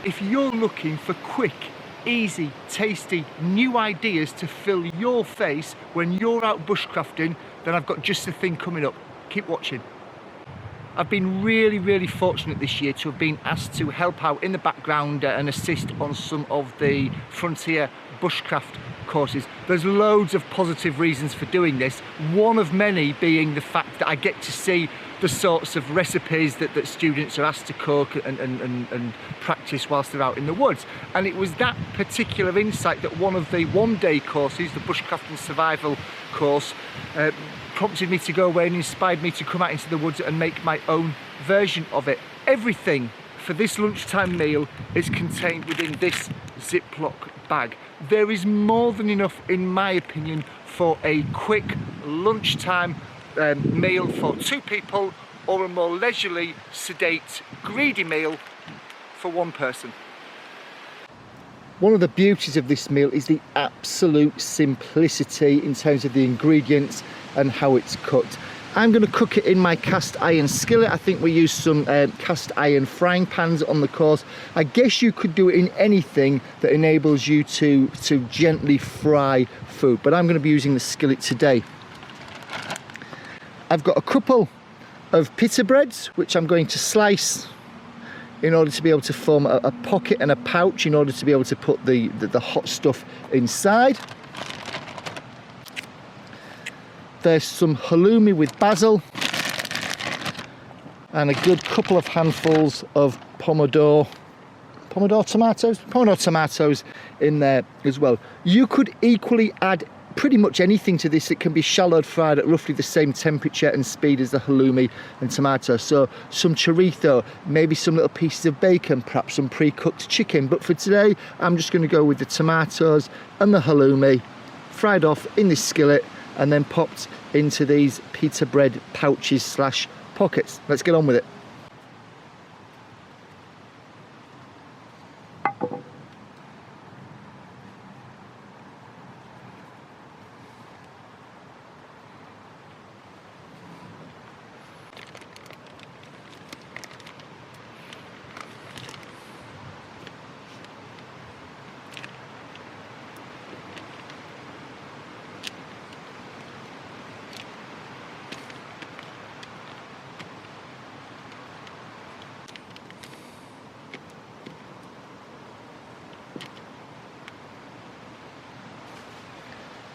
If you're looking for quick, easy, tasty, new ideas to fill your face when you're out bushcrafting, then I've got just the thing coming up. Keep watching. I've been really fortunate this year to have been asked to help out in the background and assist on some of the frontier bushcraft courses. There's loads of positive reasons for doing this, one of many being the fact that I get to see the sorts of recipes that students are asked to cook and practice whilst they're out in the woods. And it was that particular insight that one of the one-day courses, the Bushcraft and Survival course, prompted me to go away and inspired me to come out into the woods and make my own version of it. Everything for this lunchtime meal is contained within this Ziploc bag. There is more than enough, in my opinion, for a quick lunchtime meal for two people, or a more leisurely, sedate, greedy meal for one person. One of the beauties of this meal is the absolute simplicity in terms of the ingredients and how it's cooked. I'm going to cook it in my cast iron skillet. I think we use some cast iron frying pans on the course. I guess you could do it in anything that enables you to gently fry food, but I'm going to be using the skillet today. I've got a couple of pita breads which I'm going to slice in order to be able to form a pocket and a pouch in order to be able to put the hot stuff inside. There's some halloumi with basil and a good couple of handfuls of pomodoro tomatoes in there as well. You could equally add pretty much anything to this. It can be shallowed fried at roughly the same temperature and speed as the halloumi and tomato. So some chorizo, maybe some little pieces of bacon, perhaps some pre-cooked chicken. But for today, I'm just going to go with the tomatoes and the halloumi, fried off in this skillet and then popped into these pita bread pouches slash pockets. Let's get on with it.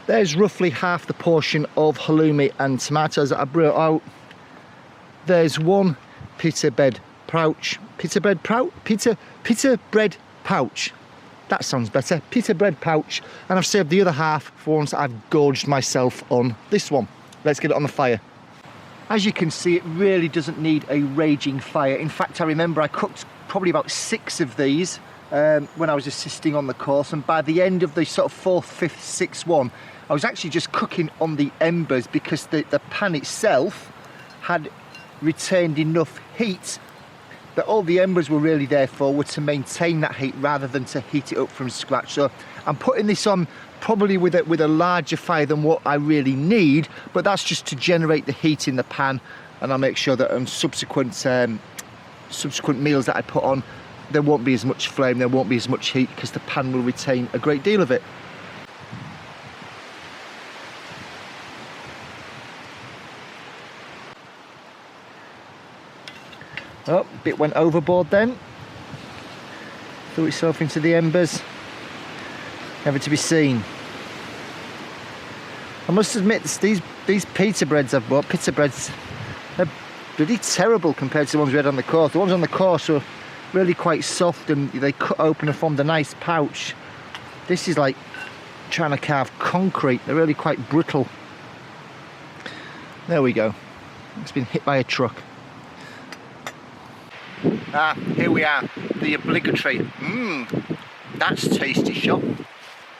There's roughly half the portion of halloumi and tomatoes that I brought out. There's one pita bread pouch. Pita bread pouch. That sounds better. Pita bread pouch. And I've saved the other half for once I've gorged myself on this one. Let's get it on the fire. As you can see, it really doesn't need a raging fire. In fact, I remember I cooked probably about 6 of these when I was assisting on the course, and by the end of the sort of 4th, 5th, 6th one, I was actually just cooking on the embers because the pan itself had retained enough heat that all the embers were really there for were to maintain that heat rather than to heat it up from scratch. So I'm putting this on probably with a larger fire than what I really need, but that's just to generate the heat in the pan, and I'll make sure that on subsequent meals that I put on, there won't be as much flame, there won't be as much heat, because the pan will retain a great deal of it. Oh, a bit went overboard then. Threw itself into the embers. Never to be seen. I must admit, these pita breads I've bought, they're bloody terrible compared to the ones we had on the course. The ones on the course were really quite soft and they cut open and formed a nice pouch. This is like trying to carve concrete. They're really quite brittle. There we go. It's been hit by a truck. Ah, here we are, the obligatory. That's tasty shot.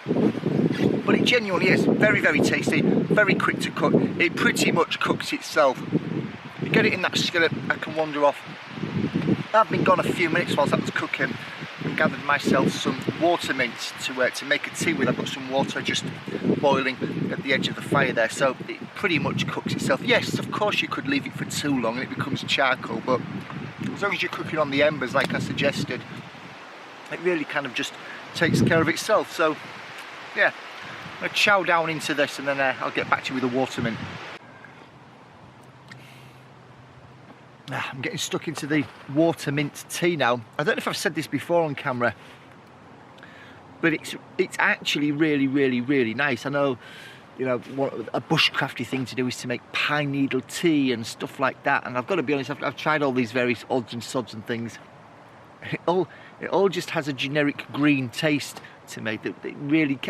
But it genuinely is very, very tasty, very quick to cook. It pretty much cooks itself. You get it in that skillet, I can wander off. I've been gone a few minutes whilst that was cooking and gathered myself some water mince to make a tea with. I've got some water just boiling at the edge of the fire there, so it pretty much cooks itself. Yes, of course you could leave it for too long and it becomes charcoal, but as long as you're cooking on the embers like I suggested, it really kind of just takes care of itself. So yeah, I'm going to chow down into this, and then I'll get back to you with the water mint. I'm getting stuck into the water mint tea now. I don't know if I've said this before on camera, but it's actually really nice. I know, you know, a bushcrafty thing to do is to make pine needle tea and stuff like that, and I've got to be honest, I've tried all these various odds and sods and things. It all just has a generic green taste to me that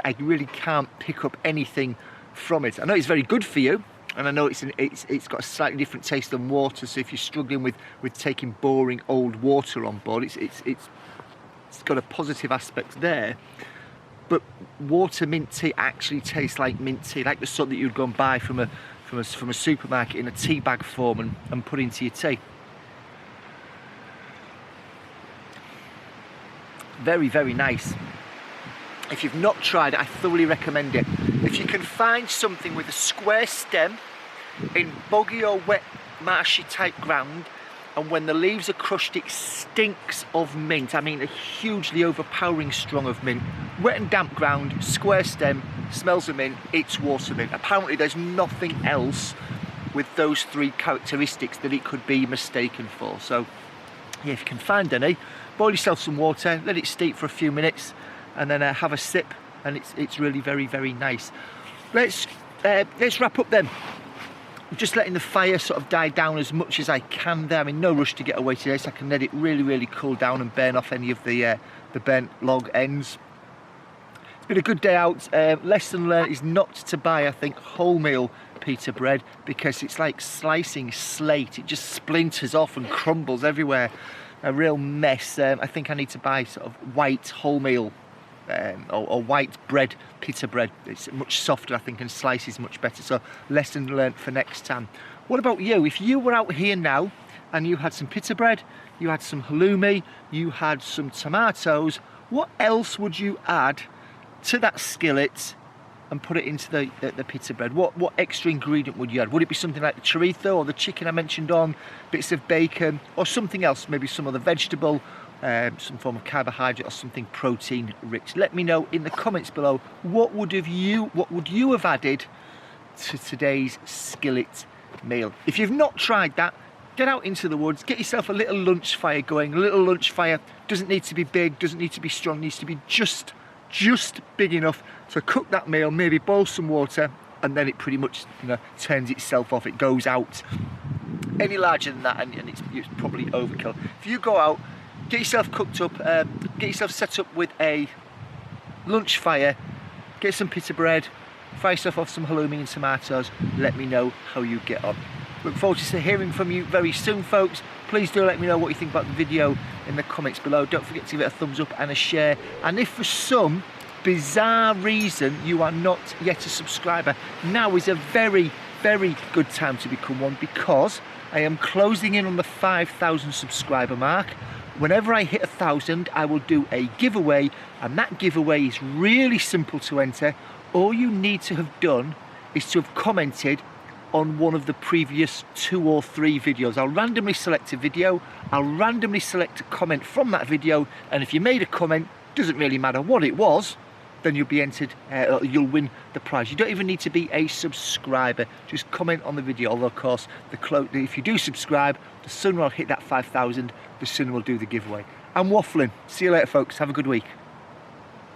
I really can't pick up anything from it. I know it's very good for you, and I know it's got a slightly different taste than water, so if you're struggling with taking boring old water on board, it's got a positive aspect there. But water mint tea actually tastes like mint tea, like the sort that you'd go and buy from a supermarket in a tea bag form and put into your tea. Very nice. If you've not tried it, I thoroughly recommend it. If you can find something with a square stem in boggy or wet marshy type ground, and when the leaves are crushed it stinks of mint. I mean a hugely overpowering strong of mint. Wet and damp ground, square stem, smells of mint, it's water mint. Apparently there's nothing else with those three characteristics that it could be mistaken for. So yeah, if you can find any, boil yourself some water, let it steep for a few minutes, and then have a sip, and it's really very nice. Let's wrap up then. I'm just letting the fire sort of die down as much as I can there. I'm in no rush to get away today, so I can let it really cool down and burn off any of the burnt log ends. It's been a good day out. Lesson learned is not to buy, I think, wholemeal pita bread, because it's like slicing slate. It just splinters off and crumbles everywhere. A real mess. I think I need to buy sort of white wholemeal or white bread, pita bread. It's much softer, I think, and slices much better. So lesson learned for next time. What about you? If you were out here now and you had some pita bread, you had some halloumi, you had some tomatoes, what else would you add to that skillet and put it into the pita bread? What extra ingredient would you add? Would it be something like the chorizo or the chicken I mentioned on, bits of bacon, or something else, maybe some other vegetable, some form of carbohydrate or something protein rich? Let me know in the comments below, what would you have added to today's skillet meal? If you've not tried that, get out into the woods, get yourself a little lunch fire going. A little lunch fire doesn't need to be big, doesn't need to be strong, needs to be just big enough to cook that meal, maybe boil some water, and then it pretty much, you know, turns itself off, it goes out. Any larger than that and it's probably overkill. If you go out, get yourself cooked up, get yourself set up with a lunch fire, get some pita bread, fry yourself off some halloumi and tomatoes, let me know how you get on. Look forward to hearing from you very soon, folks. Please do let me know what you think about the video in the comments below. Don't forget to give it a thumbs up and a share. And if for some bizarre reason you are not yet a subscriber, now is a very good time to become one, because I am closing in on the 5,000 subscriber mark. Whenever I hit 1,000, I will do a giveaway, and that giveaway is really simple to enter. All you need to have done is to have commented on one of the previous 2 or 3 videos. I'll randomly select a video, I'll randomly select a comment from that video, and if you made a comment, doesn't really matter what it was, then you'll be entered, you'll win the prize. You don't even need to be a subscriber, just comment on the video. Although of course, if you do subscribe, the sooner I'll hit that 5,000, the sooner we'll do the giveaway. I'm waffling. See you later, folks. Have a good week.